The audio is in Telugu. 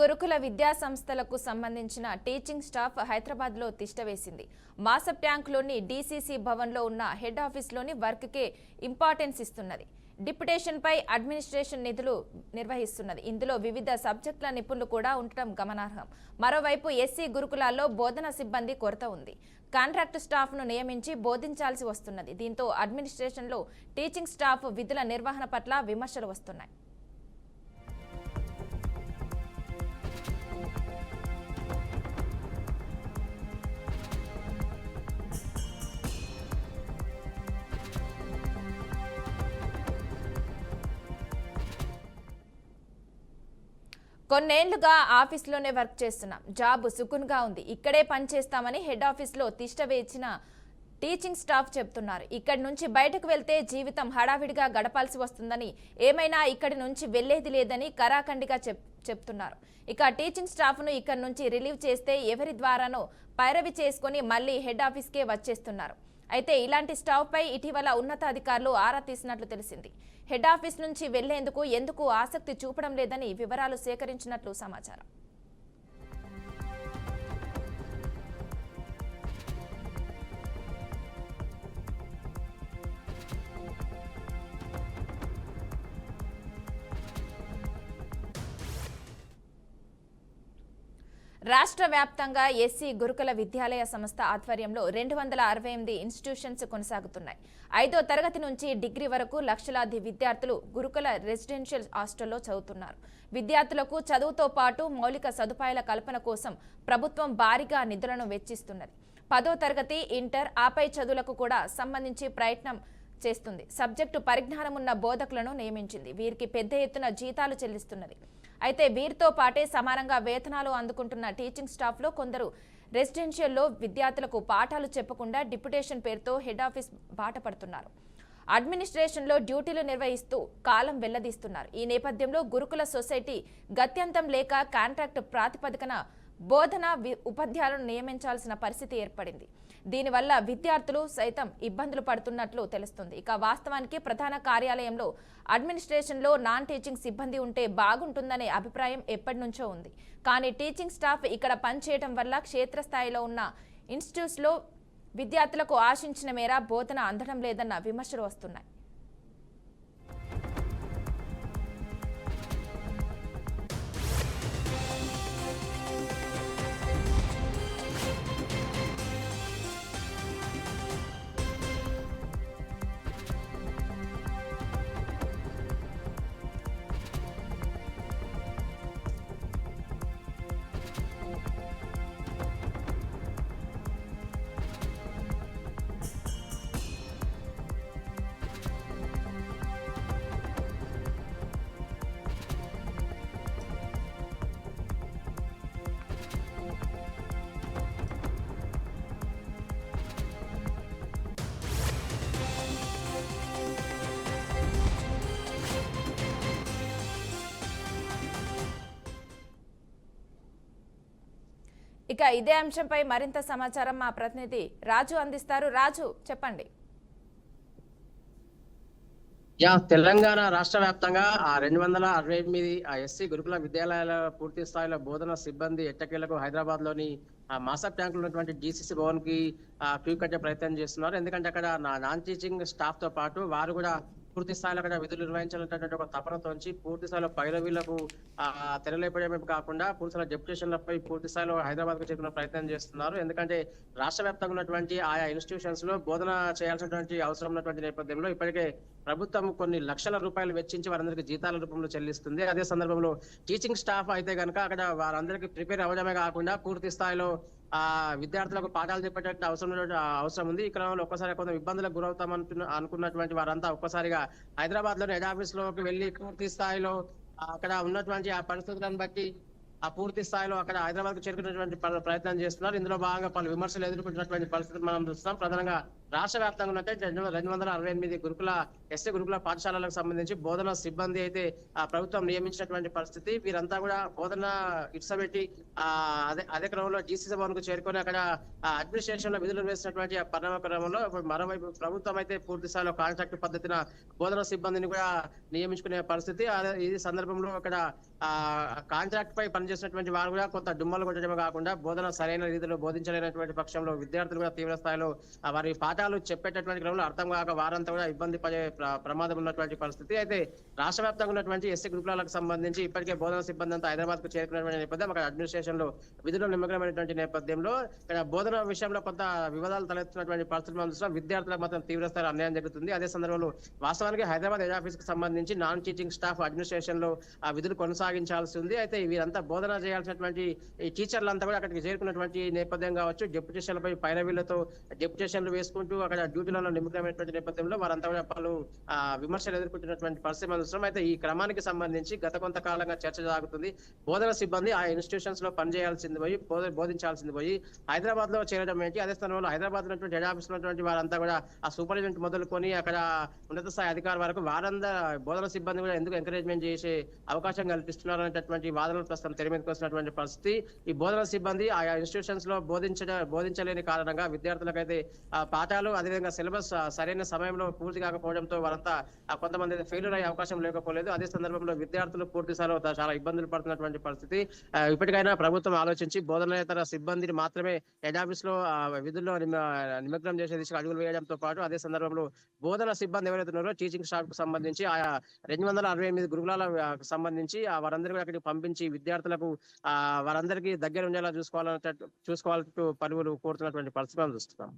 గురుకుల విద్యా సంస్థలకు సంబంధించిన టీచింగ్ స్టాఫ్ హైదరాబాద్లో తిష్టవేసింది. మాసప్ ట్యాంక్లోని డీసీసీ భవన్లో ఉన్న హెడ్ ఆఫీస్లోని వర్క్కే ఇంపార్టెన్స్ ఇస్తున్నది. డిప్యుటేషన్పై అడ్మినిస్ట్రేషన్ నిధులు నిర్వహిస్తున్నది. ఇందులో వివిధ సబ్జెక్టుల నిపుణులు కూడా ఉండటం గమనార్హం. మరోవైపు ఎస్సీ గురుకులాల్లో బోధన సిబ్బంది కొరత ఉంది. కాంట్రాక్టు స్టాఫ్ను నియమించి బోధించాల్సి వస్తున్నది. దీంతో అడ్మినిస్ట్రేషన్లో టీచింగ్ స్టాఫ్ విధుల నిర్వహణ పట్ల విమర్శలు వస్తున్నాయి. కొన్నేళ్లుగా ఆఫీస్లోనే వర్క్ చేస్తున్నాం. జాబ్ సుకున్గా ఉంది. ఇక్కడే పనిచేస్తామని హెడ్ ఆఫీస్లో తిష్టవేసిన టీచింగ్ స్టాఫ్ చెప్తున్నారు. ఇక్కడి నుంచి బయటకు వెళ్తే జీవితం హడావిడిగా గడపాల్సి వస్తుందని, ఏమైనా ఇక్కడి నుంచి వెళ్లేది లేదని కరాఖండిగా చెప్తున్నారు. ఇక టీచింగ్ స్టాఫ్ను ఇక్కడి నుంచి రిలీవ్ చేస్తే ఎవరి ద్వారానో పైరవి చేసుకుని మళ్లీ హెడ్ ఆఫీస్కే వచ్చేస్తున్నారు. అయితే ఇలాంటి స్టాఫ్పై ఇటీవల ఉన్నతాధికారులు ఆరా తీసినట్లు తెలిసింది. హెడ్ ఆఫీస్ నుంచి వెళ్లేందుకు ఎందుకు ఆసక్తి చూపడం లేదని వివరాలు సేకరించినట్లు సమాచారం. రాష్ట్ర వ్యాప్తంగా ఎస్సీ గురుకుల విద్యాలయ సంస్థ ఆధ్వర్యంలో 268 ఇన్స్టిట్యూషన్స్ కొనసాగుతున్నాయి. 5వ తరగతి నుంచి డిగ్రీ వరకు లక్షలాది విద్యార్థులు గురుకుల రెసిడెన్షియల్ హాస్టల్లో చదువుతున్నారు. విద్యార్థులకు చదువుతో పాటు మౌలిక సదుపాయాల కల్పన కోసం ప్రభుత్వం భారీగా నిధులను వెచ్చిస్తున్నది. 10వ తరగతి, ఇంటర్, ఆపై చదువులకు కూడా సంబంధించి ప్రయత్నం చేస్తుంది. సబ్జెక్టు పరిజ్ఞానం ఉన్న బోధకులను నియమించింది. వీరికి పెద్ద ఎత్తున జీతాలు చెల్లిస్తున్నది. అయితే వీరితో పాటే సమానంగా వేతనాలు అందుకుంటున్న టీచింగ్ స్టాఫ్లో కొందరు రెసిడెన్షియల్లో విద్యార్థులకు పాఠాలు చెప్పకుండా డిప్యుటేషన్ పేరుతో హెడ్ ఆఫీస్ బాట పడుతున్నారు. అడ్మినిస్ట్రేషన్లో డ్యూటీలు నిర్వహిస్తూ కాలం వెళ్లదీస్తున్నారు. ఈ నేపథ్యంలో గురుకుల సొసైటీ గత్యంతం లేక కాంట్రాక్ట్ ప్రాతిపదికన బోధన ఉపాధ్యాయులను నియమించాల్సిన పరిస్థితి ఏర్పడింది. దీనివల్ల విద్యార్థులు సైతం ఇబ్బందులు పడుతున్నట్లు తెలుస్తుంది. ఇక వాస్తవానికి ప్రధాన కార్యాలయంలో అడ్మినిస్ట్రేషన్లో నాన్ టీచింగ్ సిబ్బంది ఉంటే బాగుంటుందనే అభిప్రాయం ఎప్పటి నుంచో ఉంది. కానీ టీచింగ్ స్టాఫ్ ఇక్కడ పనిచేయడం వల్ల క్షేత్రస్థాయిలో ఉన్న ఇన్స్టిట్యూట్స్లో విద్యార్థులకు ఆశించిన మేర బోధన అందడం లేదన్న విమర్శలు వస్తున్నాయి. ఇక ఇదే అంశంపై మరింత సమాచారం మా ప్రతినిధి రాజు అందిస్తారు. రాజు, చెప్పండి. తెలంగాణ రాష్ట్ర వ్యాప్తంగా 268 ఎస్సీ గురుకుల విద్యాలయాల పూర్తి స్థాయిలో బోధన సిబ్బంది ఎట్టకేలకు హైదరాబాద్ లోని మాసప్ ట్యాంకులు ఉన్నటువంటి జీసీసీ భవన్ కి క్యూ కట్టే ప్రయత్నం చేస్తున్నారు. ఎందుకంటే అక్కడ నాన్ టీచింగ్ స్టాఫ్ తో పాటు వారు కూడా పూర్తి స్థాయిలో అక్కడ విధులు నిర్వహించాలనేటువంటి ఒక తపనతోంచి పూర్తి స్థాయిలో పైరవీలకు తెరలేపడమే కాకుండా పూర్తి స్థాయిలో డెప్యుటేషన్లపై పూర్తి స్థాయిలో హైదరాబాద్ కు చేరుకునే ప్రయత్నం చేస్తున్నారు. ఎందుకంటే రాష్ట్ర వ్యాప్తంగా ఉన్నటువంటి ఆయా ఇన్స్టిట్యూషన్స్ లో బోధన చేయాల్సినటువంటి అవసరం ఉన్నటువంటి నేపథ్యంలో ఇప్పటికే ప్రభుత్వం కొన్ని లక్షల రూపాయలు వెచ్చించి వారందరికీ జీతాల రూపంలో చెల్లిస్తుంది. అదే సందర్భంలో టీచింగ్ స్టాఫ్ అయితే కనుక అక్కడ వారందరికీ ప్రిపేర్ అవ్వడమే కాకుండా పూర్తి స్థాయిలో విద్యార్థులకు పాఠాలు చెప్పేటట్టు అవసరం ఉంది. ఈ క్రమంలో ఒక్కసారి కొంత ఇబ్బందులకు గురవుతాం అనుకున్నటువంటి వారంతా ఒక్కసారిగా హైదరాబాద్ లోని హెడ్ ఆఫీస్ లోకి వెళ్లి పూర్తి స్థాయిలో అక్కడ ఉన్నటువంటి ఆ పరిస్థితులను బట్టి పూర్తి స్థాయిలో అక్కడ హైదరాబాద్ కు చేరుకున్నటువంటి ప్రయత్నం చేస్తున్నారు. ఇందులో భాగంగా పలు విమర్శలు ఎదుర్కొంటున్నటువంటి పరిస్థితులు మనం చూస్తున్నాం. ప్రధానంగా రాష్ట్ర వ్యాప్తంగా ఉన్నట్టు 268 గురుకుల ఎస్సీ గురుకుల పాఠశాలలకు సంబంధించి బోధన సిబ్బంది అయితే ప్రభుత్వం నియమించినటువంటి పరిస్థితి. వీరంతా కూడా బోధన ఇడ్సబెట్టి అదే క్రమంలో జీసీసీ భవన్ కు చేరుకొని అక్కడ అడ్మినిస్ట్రేషన్ లో విధులు వేసినటువంటి ఆ పరిణామ క్రమంలో మరోవైపు ప్రభుత్వం అయితే పూర్తి స్థాయిలో కాంట్రాక్ట్ పద్ధతిన బోధన సిబ్బందిని కూడా నియమించుకునే పరిస్థితి. ఈ సందర్భంలో అక్కడ కాంట్రాక్ట్ పై పనిచేసినటువంటి వారు కూడా కొంత డుమ్మలు కొట్టడమే కాకుండా బోధన సరైన రీతిలో బోధించలేనటువంటి పక్షంలో విద్యార్థులు కూడా తీవ్ర స్థాయిలో వారి పాఠాలు చెప్పేటటువంటి క్రమంలో అర్థం కాక వారంతా కూడా ఇబ్బంది పడే ప్రమాదం ఉన్నటువంటి పరిస్థితి. అయితే రాష్ట్ర వ్యాప్తంగా ఉన్నటువంటి ఎస్సీ గురుకులాలకు సంబంధించి ఇప్పటికే బోధన సిబ్బంది అంతా హైదరాబాద్ కు చేరుకున్నటువంటి నేపథ్యం, అక్కడ అడ్మినిస్ట్రేషన్ లో విధుల్లో నిమగ్నమైనటువంటి నేపథ్యంలో ఇక్కడ బోధన విషయంలో కొంత వివాదాలు తలెత్తున్నటువంటి పరిస్థితులు మనం చూస్తున్నాం. విద్యార్థులకు మాత్రం తీవ్ర స్థాయిలో అన్యాయం జరుగుతుంది. అదే సందర్భంలో వాస్తవానికి హైదరాబాద్ హెడ్ ఆఫీస్ కు సంబంధించి నాన్ టీచింగ్ స్టాఫ్ అడ్మినిస్ట్రేషన్ లో విధులు కొనసాగించాల్సి ఉంది. అయితే వీరంతా బోధన చేయాల్సినటువంటి ఈ టీచర్లంతా కూడా అక్కడికి చేరుకున్నటువంటి నేపథ్యం కావచ్చు, డెప్యుటేషన్లపై పైరవీలతో డెప్యుటేషన్లు వేసుకుంటూ అక్కడ డ్యూటీలలో నిమగ్నమైనటువంటి నేపథ్యంలో వారంతా కూడా పలు విమర్శలు ఎదుర్కొంటున్నటువంటి పరిస్థితి మనం చూస్తున్నాం. అయితే ఈ క్రమానికి సంబంధించి గత కొంతకాలంగా చర్చ సాగుతుంది. బోధన సిబ్బంది ఆ ఇన్స్టిట్యూషన్స్ లో పనిచేయాల్సింది పోయి బోధించాల్సింది పోయి హైదరాబాద్ లో చేరడం ఏంటి, అదే స్థానంలో హైదరాబాద్ ఉన్నటువంటి హెడ్ ఆఫీస్ ఉన్నటువంటి వారంతా కూడా ఆ సూపరింటెండెంట్ మొదలుకొని అక్కడ ఉన్నత స్థాయి అధికారుల వరకు వారందరూ బోధన సిబ్బంది కూడా ఎందుకు ఎంకరేజ్మెంట్ చేసే అవకాశం కల్పిస్తున్నారు అనేటటువంటి వాదనలు ప్రస్తుతం తెర మీదకి వస్తున్నటువంటి పరిస్థితి. ఈ బోధన సిబ్బంది ఆయా ఇన్స్టిట్యూషన్స్ లో బోధించలేని కారణంగా విద్యార్థులకైతే పాఠాలు అదేవిధంగా సిలబస్ సరైన సమయంలో పూర్తి కాకపోవడంతో వారంతా కొంతమంది ఫెయిల్యూర్ అయ్యే అవకాశం లేకపోలేదు. అదే సందర్భంలో విద్యార్థులు పూర్తి స్థాయిలో చాలా ఇబ్బందులు పడుతున్నటువంటి పరిస్థితి. ఇప్పటికైనా ప్రభుత్వం ఆలోచించి బోధనేతర సిబ్బందిని మాత్రమే హెడ్ ఆఫీస్ లో విధుల్లో నిమగ్నం చేసే దిశగా అడుగులు వేయడంతో పాటు అదే సందర్భంలో బోధన సిబ్బంది ఎవరైతే ఉన్నారో టీచింగ్ స్టాఫ్ కు సంబంధించి ఆయా 268 గురుకులాల సంబంధించి వారందరికీ అక్కడికి పంపించి విద్యార్థులకు వారందరికీ దగ్గర ఉండేలా చూసుకోవాలంటూ పలువురు కోరుతున్నటువంటి పరిస్థితి మనం చూస్తున్నాం.